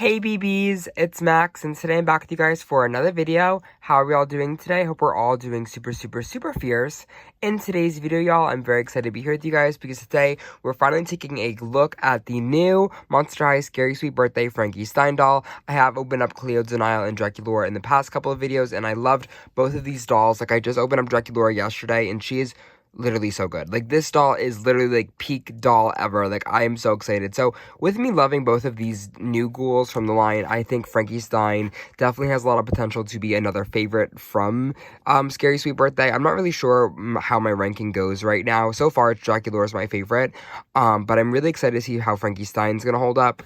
Hey BBs, it's Max, and today I'm back with you guys for another video. How are we all doing today? Hope we're all doing super fierce. In today's video, y'all, I'm very excited to be here with you guys because today we're finally taking a look at the new Monster High Scary Sweet Birthday Frankie Stein doll. I have opened up Cleo, Denial, and Draculaura in the past couple of videos, and I loved both of these dolls. Like, I just opened up Draculaura yesterday, and she is literally so good. Like, this doll is literally like peak doll ever. Like, I am so excited. So with me loving both of these new ghouls from the line, I think Frankie Stein definitely has a lot of potential to be another favorite from Scary Sweet Birthday. I'm not really sure how my ranking goes right now. So far, Draculaura is my favorite, but I'm really excited to see how Frankie Stein's gonna hold up.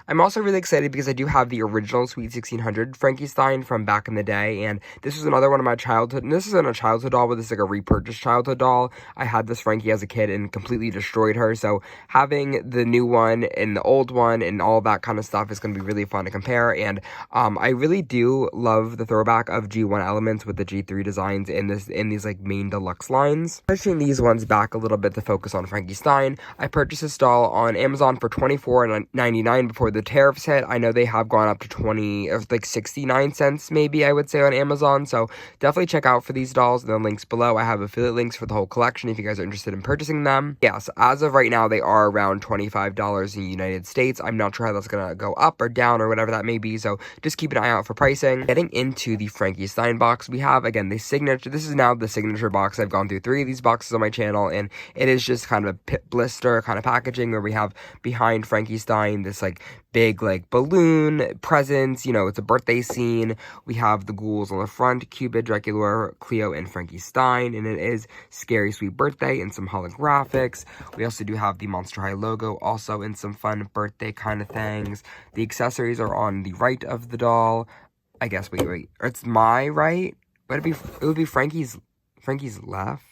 I'm also really excited because I do have the original Sweet 1600 Frankie Stein from back in the day, and this is another one of my childhood, and this isn't a childhood doll, but this is like a repurchased childhood doll. I had this Frankie as a kid and completely destroyed her, so having the new one and the old one and all that kind of stuff is going to be really fun to compare, and I really do love the throwback of G1 elements with the G3 designs in these like main deluxe lines. Pushing these ones back a little bit to focus on Frankie Stein, I purchased this doll on Amazon for $24.99 before the tariffs hit. I know they have gone up to 20 or like 69 cents maybe, I would say, on Amazon, so definitely check out for these dolls in the links below. I have affiliate links for the whole collection if you guys are interested in purchasing them. Yes, as of right now they are around $25 in the United States. I'm not sure how that's gonna go up or down or whatever that may be, so just keep an eye out for pricing. Getting into the Frankie Stein box, we have again the signature. This is now the signature box. I've gone through 3 of these boxes on my channel, and it is just kind of a blister kind of packaging where we have behind Frankie Stein this like big like balloon presents, you know, it's a birthday scene. We have the ghouls on the front, Cupid, Draculaura, Cleo, and Frankie Stein, and it is Scary Sweet Birthday and some holographics. We also do have the Monster High logo also in some fun birthday kind of things. The accessories are on the right of the doll. I guess, wait, it's my right? It would be Frankie's left?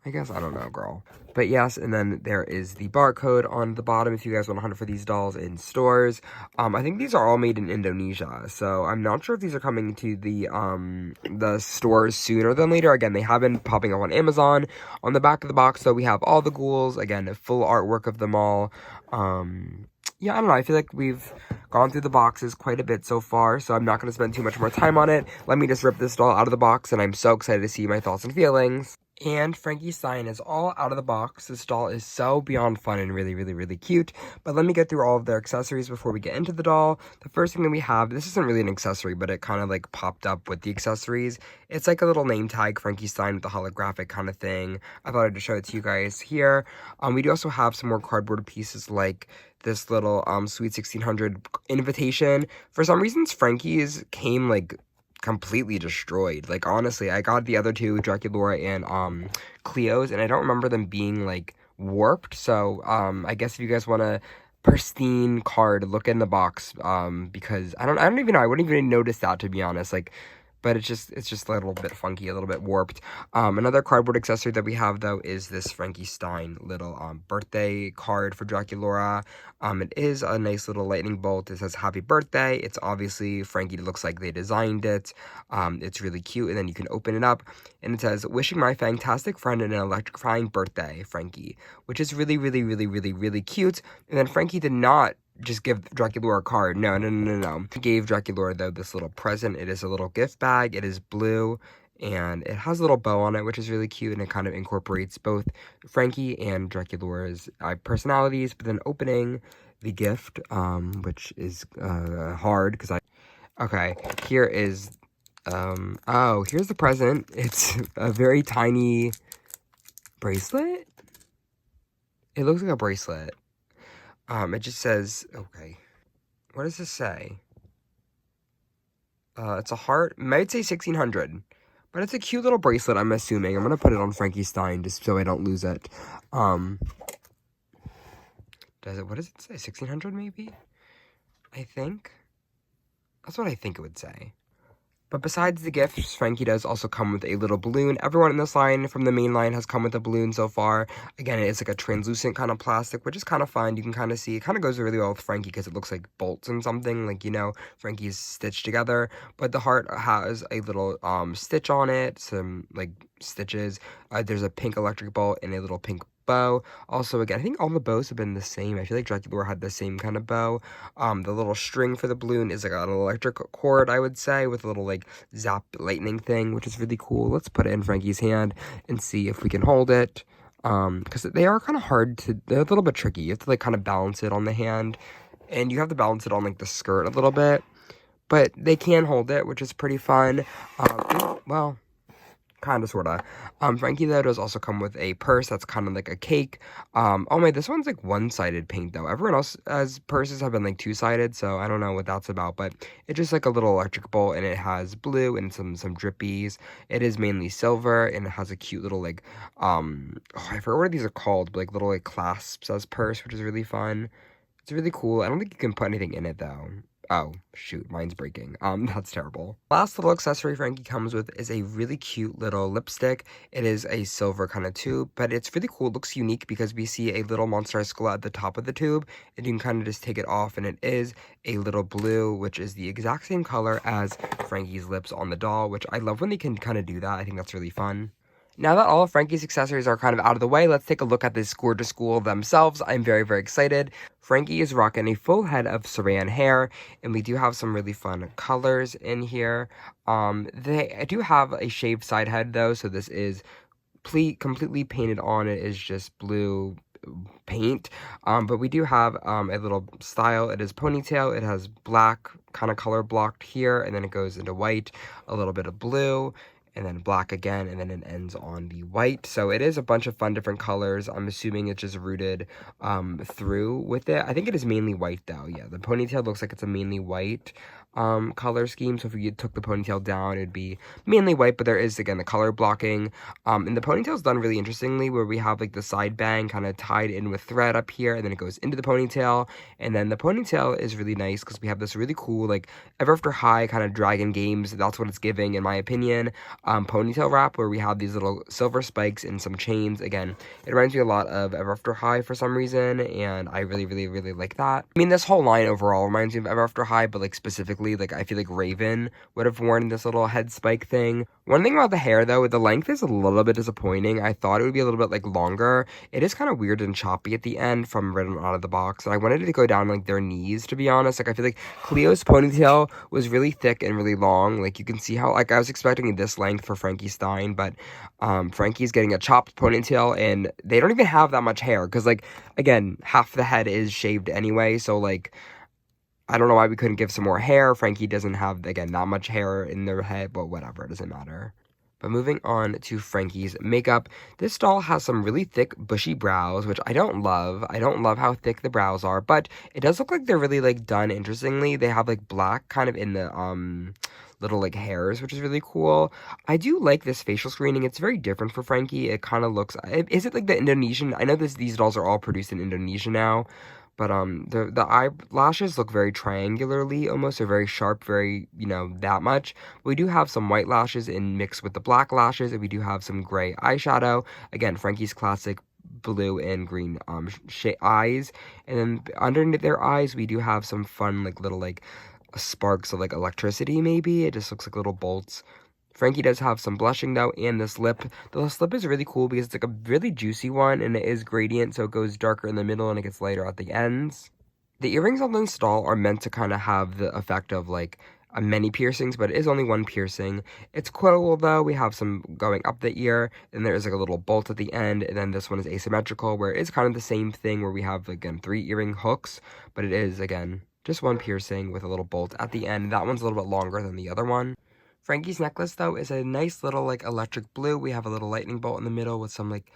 I guess, I don't know, girl. But yes, and then there is the barcode on the bottom if you guys want to hunt for these dolls in stores. I think these are all made in Indonesia, so I'm not sure if these are coming to the stores sooner than later. Again, they have been popping up on Amazon. On the back of the box, though, we have all the ghouls. Again, a full artwork of them all. Yeah, I don't know, I feel like we've gone through the boxes quite a bit so far, so I'm not going to spend too much more time on it. Let me just rip this doll out of the box, and I'm so excited to see my thoughts and feelings. And Frankie Stein is all out of the box. This doll is so beyond fun and really cute. But let me get through all of their accessories before we get into the doll. The first thing that we have, this isn't really an accessory, but it kind of like popped up with the accessories. It's like a little name tag, Frankie Stein, with the holographic kind of thing. I thought I'd just show it to you guys here. We do also have some more cardboard pieces like this little Sweet 1600 invitation. For some reasons, Frankie's came like completely destroyed. Like, honestly, I got the other two, Draculaura and Cleo's, and I don't remember them being like warped. So I guess if you guys want a pristine card, look in the box, because I don't even know, I wouldn't even notice that, to be honest. Like, but it's just a little bit funky, a little bit warped. Another cardboard accessory that we have, though, is this Frankie Stein little birthday card for Draculaura. It is a nice little lightning bolt. It says happy birthday. It's obviously Frankie, looks like they designed it. It's really cute, and then you can open it up, and it says, wishing my fantastic friend an electrifying birthday, Frankie, which is really cute. And then Frankie did not just give Draculaura a card. No. He gave Draculaura, though, this little present. It is a little gift bag. It is blue, and it has a little bow on it, which is really cute, and it kind of incorporates both Frankie and Draculaura's personalities. But then opening the gift, which is hard, because okay, here is, oh, here's the present. It's a very tiny bracelet? It looks like a bracelet. It just says, okay, what does this say? It's a heart. It might say 1600, but it's a cute little bracelet, I'm assuming. I'm gonna put it on Frankie Stein just so I don't lose it. What does it say? 1600 maybe? I think. That's what I think it would say. But besides the gifts, Frankie does also come with a little balloon. Everyone in this line from the main line has come with a balloon so far. Again, it's like a translucent kind of plastic, which is kind of fun. You can kind of see, it kind of goes really well with Frankie because it looks like bolts and something. Like, you know, Frankie's stitched together. But the heart has a little stitch on it, some like stitches. There's a pink electric bolt and a little pink bow. Also, again, I think all the bows have been the same. I feel like Draculaura had the same kind of bow. The little string for the balloon is like an electric cord, I would say, with a little like zap lightning thing, which is really cool. Let's put it in Frankie's hand and see if we can hold it. Because they are kind of hard to, they're a little bit tricky. You have to like kind of balance it on the hand, and you have to balance it on like the skirt a little bit. But they can hold it, which is pretty fun. Well, kind of, sort of. Frankie, though, does also come with a purse that's kind of like a cake. Oh my, this one's like one-sided paint, though. Everyone else's purses have been like two-sided, so I don't know what that's about. But it's just like a little electric bolt, and it has blue and some drippies. It is mainly silver, and it has a cute little like, I forget what these are called, but like little like clasps as purse, which is really fun. It's really cool. I don't think you can put anything in it, though. Oh, shoot, mine's breaking. That's terrible. Last little accessory Frankie comes with is a really cute little lipstick. It is a silver kind of tube, but it's really cool. It looks unique because we see a little monster skull at the top of the tube, and you can kind of just take it off, and it is a little blue, which is the exact same color as Frankie's lips on the doll, which I love when they can kind of do that. I think that's really fun. Now that all of Frankie's accessories are kind of out of the way, let's take a look at this gorgeous school themselves. I'm very, very excited. Frankie is rocking a full head of saran hair, and we do have some really fun colors in here. I do have a shaved side head, though, so this is completely painted on. It is just blue paint, but we do have a little style. It is ponytail. It has black kind of color blocked here, and then it goes into white, a little bit of blue, and then black again, and then it ends on the white. So it is a bunch of fun different colors. I'm assuming it's just rooted through with it. I think it is mainly white, though. Yeah, the ponytail looks like it's a mainly white color scheme. So if you took the ponytail down, it'd be mainly white, but there is, again, the color blocking. And the ponytail's done really interestingly, where we have like the side bang kind of tied in with thread up here, and then it goes into the ponytail. And then the ponytail is really nice because we have this really cool like Ever After High kind of Dragon Games. That's what it's giving, in my opinion. Ponytail wrap, where we have these little silver spikes and some chains. Again, it reminds me a lot of Ever After High for some reason, and I really, really, really like that. I mean, this whole line overall reminds me of Ever After High, but like specifically, like I feel like Raven would have worn this little head spike thing. One thing about the hair, though, the length is a little bit disappointing. I thought it would be a little bit like longer. It is kind of weird and choppy at the end from right out of the box, and I wanted it to go down like their knees, to be honest. Like I feel like Cleo's ponytail was really thick and really long. Like you can see how, like, I was expecting this length for Frankie Stein, but Frankie's getting a chopped ponytail, and they don't even have that much hair because, like, again, half the head is shaved anyway, so like I don't know why we couldn't give some more hair. Frankie doesn't have, again, that much hair in their head, but whatever, it doesn't matter. But moving on to Frankie's makeup, this doll has some really thick, bushy brows, which I don't love. I don't love how thick the brows are, but it does look like they're really, like, done interestingly. They have, like, black kind of in the, little, like, hairs, which is really cool. I do like this facial screening. It's very different for Frankie. It kind of looks, is it, like, the Indonesian? I know these dolls are all produced in Indonesia now. But the eyelashes look very triangularly, almost. They're very sharp, very, you know, that much. We do have some white lashes in mixed with the black lashes, and we do have some gray eyeshadow. Again, Frankie's classic blue and green eyes. And then underneath their eyes, we do have some fun, like, little, like, sparks of, like, electricity, maybe. It just looks like little bolts. Frankie does have some blushing, though, and this lip. The lip is really cool because it's like a really juicy one, and it is gradient, so it goes darker in the middle and it gets lighter at the ends. The earrings on this doll are meant to kind of have the effect of, like, many piercings, but it is only one piercing. It's cool, though. We have some going up the ear, and there is, like, a little bolt at the end, and then this one is asymmetrical, where it's kind of the same thing, where we have, again, 3 earring hooks, but it is, again, just one piercing with a little bolt at the end. That one's a little bit longer than the other one. Frankie's necklace, though, is a nice little, like, electric blue. We have a little lightning bolt in the middle with some, like,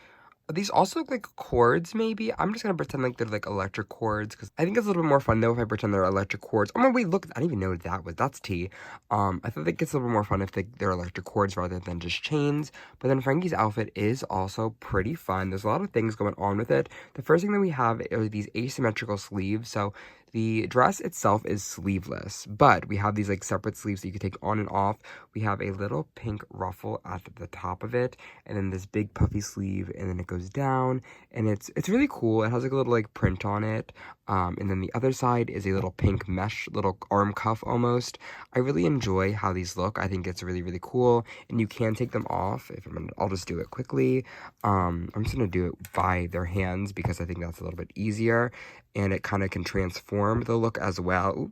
these also look like cords, maybe. I'm just gonna pretend like they're, like, electric cords, because I think it's a little bit more fun, though, if I pretend they're electric cords. Oh, my, wait, look, I didn't even know what that was. That's tea. I thought it gets a little bit more fun if they're electric cords rather than just chains. But then Frankie's outfit is also pretty fun. There's a lot of things going on with it. The first thing that we have are these asymmetrical sleeves. So The dress itself is sleeveless, but we have these like separate sleeves that you can take on and off. We have a little pink ruffle at the top of it, and then this big puffy sleeve, and then it goes down, and it's really cool. It has like a little like print on it, and then the other side is a little pink mesh little arm cuff almost. I really enjoy how these look. I think it's really cool, and you can take them off. I'll just do it quickly. I'm just gonna do it by their hands because I think that's a little bit easier, and it kind of can transform the look as well. Ooh.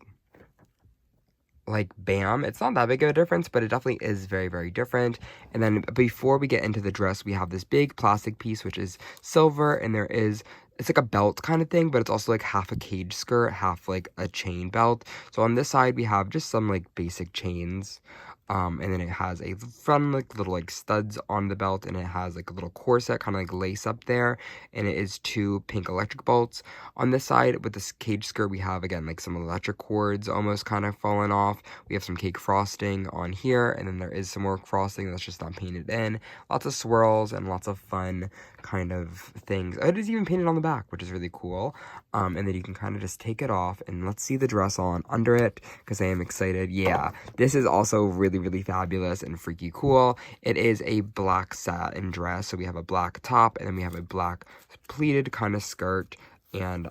Like, bam, it's not that big of a difference, but it definitely is very different. And then before we get into the dress, we have this big plastic piece, which is silver, and it's like a belt kind of thing, but it's also like half a cage skirt, half like a chain belt. So on this side, we have just some like basic chains. And then it has a fun like little like studs on the belt, and it has like a little corset kind of like lace up there, and it is 2 pink electric bolts. On this side with this cage skirt, we have again like some electric cords almost kind of falling off. We have some cake frosting on here, and then there is some more frosting that's just not painted in. Lots of swirls and lots of fun kind of things. It is even painted on the back, which is really cool. And then you can kind of just take it off, and let's see the dress on under it because I am excited. Yeah, this is also really fabulous and freaky cool. It is a black satin dress, so we have a black top, and then we have a black pleated kind of skirt, and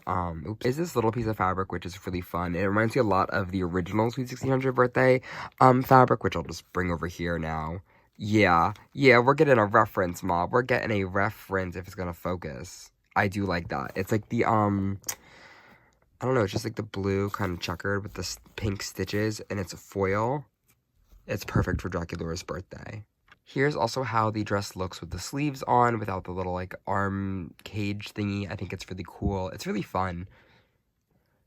is this little piece of fabric, which is really fun. It reminds me a lot of the original Sweet 1600 birthday fabric, which I'll just bring over here now. Yeah, we're getting a reference, Mob. We're getting a reference if it's gonna focus. I do like that. It's like the I don't know, it's just like the blue kind of checkered with the pink stitches, and it's a foil. It's perfect for Draculaura's birthday. Here's also how the dress looks with the sleeves on without the little like arm cage thingy. I think it's really cool. It's really fun.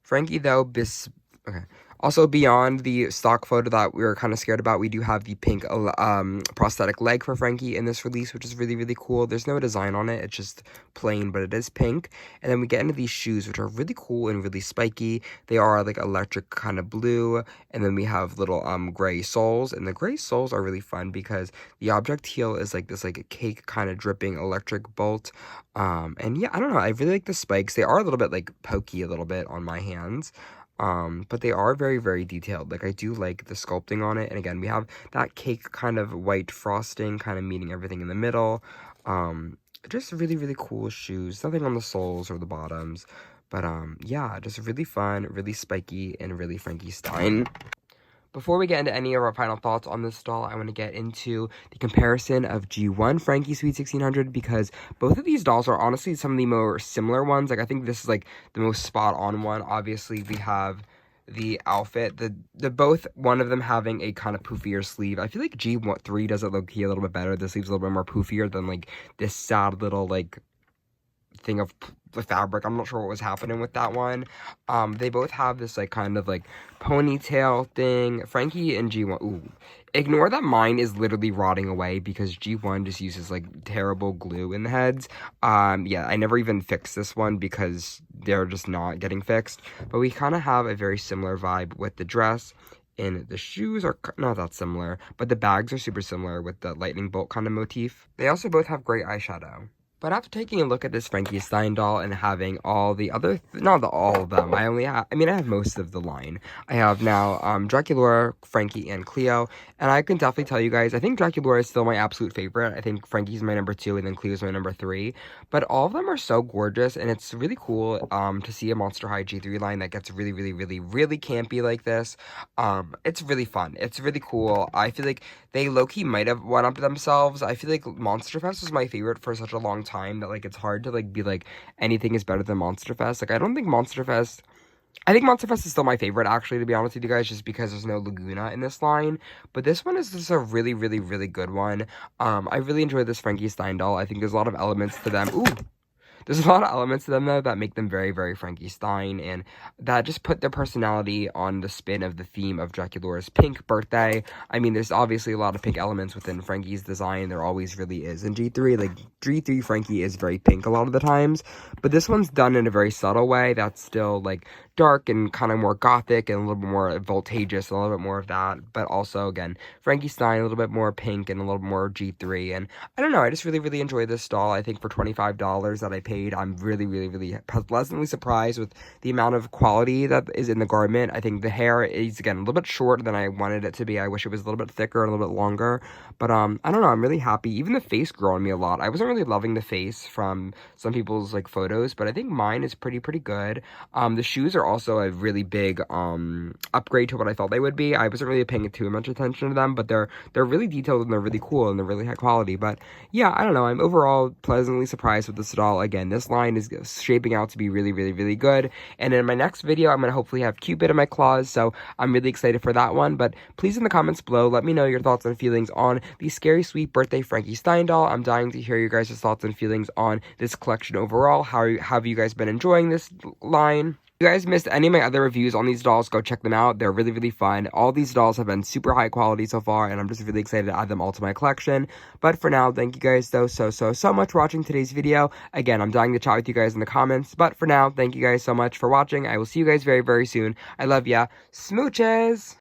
Frankie though, okay. Also, beyond the stock photo that we were kind of scared about, we do have the pink prosthetic leg for Frankie in this release, which is really cool. There's no design on it. It's just plain, but it is pink. And then we get into these shoes, which are really cool and really spiky. They are like electric kind of blue. And then we have little gray soles. And the gray soles are really fun because the object heel is like this like cake kind of dripping electric bolt. And yeah, I don't know. I really like the spikes. They are a little bit like pokey a little bit on my hands. But they are very detailed. Like, I do like the sculpting on it. And again, we have that cake kind of white frosting kind of meeting everything in the middle. Just really cool shoes. Nothing on the soles or the bottoms. But, yeah, just really fun, really spiky, and really Frankie Stein. Before we get into any of our final thoughts on this doll, I want to get into the comparison of G1 Frankie Sweet 1600 because both of these dolls are honestly some of the more similar ones. Like, I think this is like the most spot on one. Obviously, we have the outfit, the both one of them having a kind of poofier sleeve. I feel like G3 does it low-key a little bit better. The sleeve's a little bit more poofier than like this sad little like thing of the fabric. I'm not sure what was happening with that one. They both have this like kind of like ponytail thing. Frankie and G1, ooh, ignore that mine is literally rotting away because G1 just uses like terrible glue in the heads. Yeah, I never even fixed this one because they're just not getting fixed. But we kind of have a very similar vibe with the dress. And the shoes are not that similar, but the bags are super similar with the lightning bolt kind of motif. They also both have great eyeshadow. But after taking a look at this Frankie Stein doll and having all the other, all of them, I have most of the line. I have now Draculaura, Frankie, and Cleo, and I can definitely tell you guys, I think Draculaura is still my absolute favorite. I think Frankie's my number 2, and then Cleo's my number 3. But all of them are so gorgeous, and it's really cool to see a Monster High G3 line that gets really campy like this. It's really fun. It's really cool. I feel like they low-key might have one-upped themselves. I feel like Monster Fest was my favorite for such a long time that like it's hard to like be like anything is better than Monster Fest. Like, I think Monster Fest is still my favorite, actually, to be honest with you guys, just because there's no Laguna in this line. But this one is just a really good one. I really enjoyed this Frankie Stein doll. I think there's a lot of elements to them. Ooh, there's a lot of elements to them, though, that make them very Frankie Stein, and that just put their personality on the spin of the theme of Draculaura's pink birthday. I mean, there's obviously a lot of pink elements within Frankie's design. There always really is. In G3, like, G3 Frankie is very pink a lot of the times, but this one's done in a very subtle way that's still, like, dark and kind of more gothic and a little bit more voltageous, and a little bit more of that. But also, again, Frankie Stein, a little bit more pink and a little bit more G3. And I don't know, I just really enjoy this doll. I think for $25 that I paid, I'm really pleasantly surprised with the amount of quality that is in the garment. I think the hair is, again, a little bit shorter than I wanted it to be. I wish it was a little bit thicker and a little bit longer. But I don't know, I'm really happy. Even the face grew on me a lot. I wasn't really loving the face from some people's like photos, but I think mine is pretty good. The shoes are also a really big upgrade to what I thought they would be. I wasn't really paying too much attention to them, but they're really detailed and they're really cool and they're really high quality. But yeah, I don't know, I'm overall pleasantly surprised with this doll. Again, this line is shaping out to be really good. And in my next video, I'm going to hopefully have Cupid in my claws, so I'm really excited for that one. But please in the comments below, let me know your thoughts and feelings on the Scary Sweet Birthday Frankie Stein doll. I'm dying to hear your guys' thoughts and feelings on this collection overall. How have you guys been enjoying this line? If you guys missed any of my other reviews on these dolls, go check them out. They're really fun. All these dolls have been super high quality so far, and I'm just really excited to add them all to my collection. But for now, thank you guys so much for watching today's video. Again, I'm dying to chat with you guys in the comments. But for now, thank you guys so much for watching. I will see you guys very soon. I love ya. Smooches!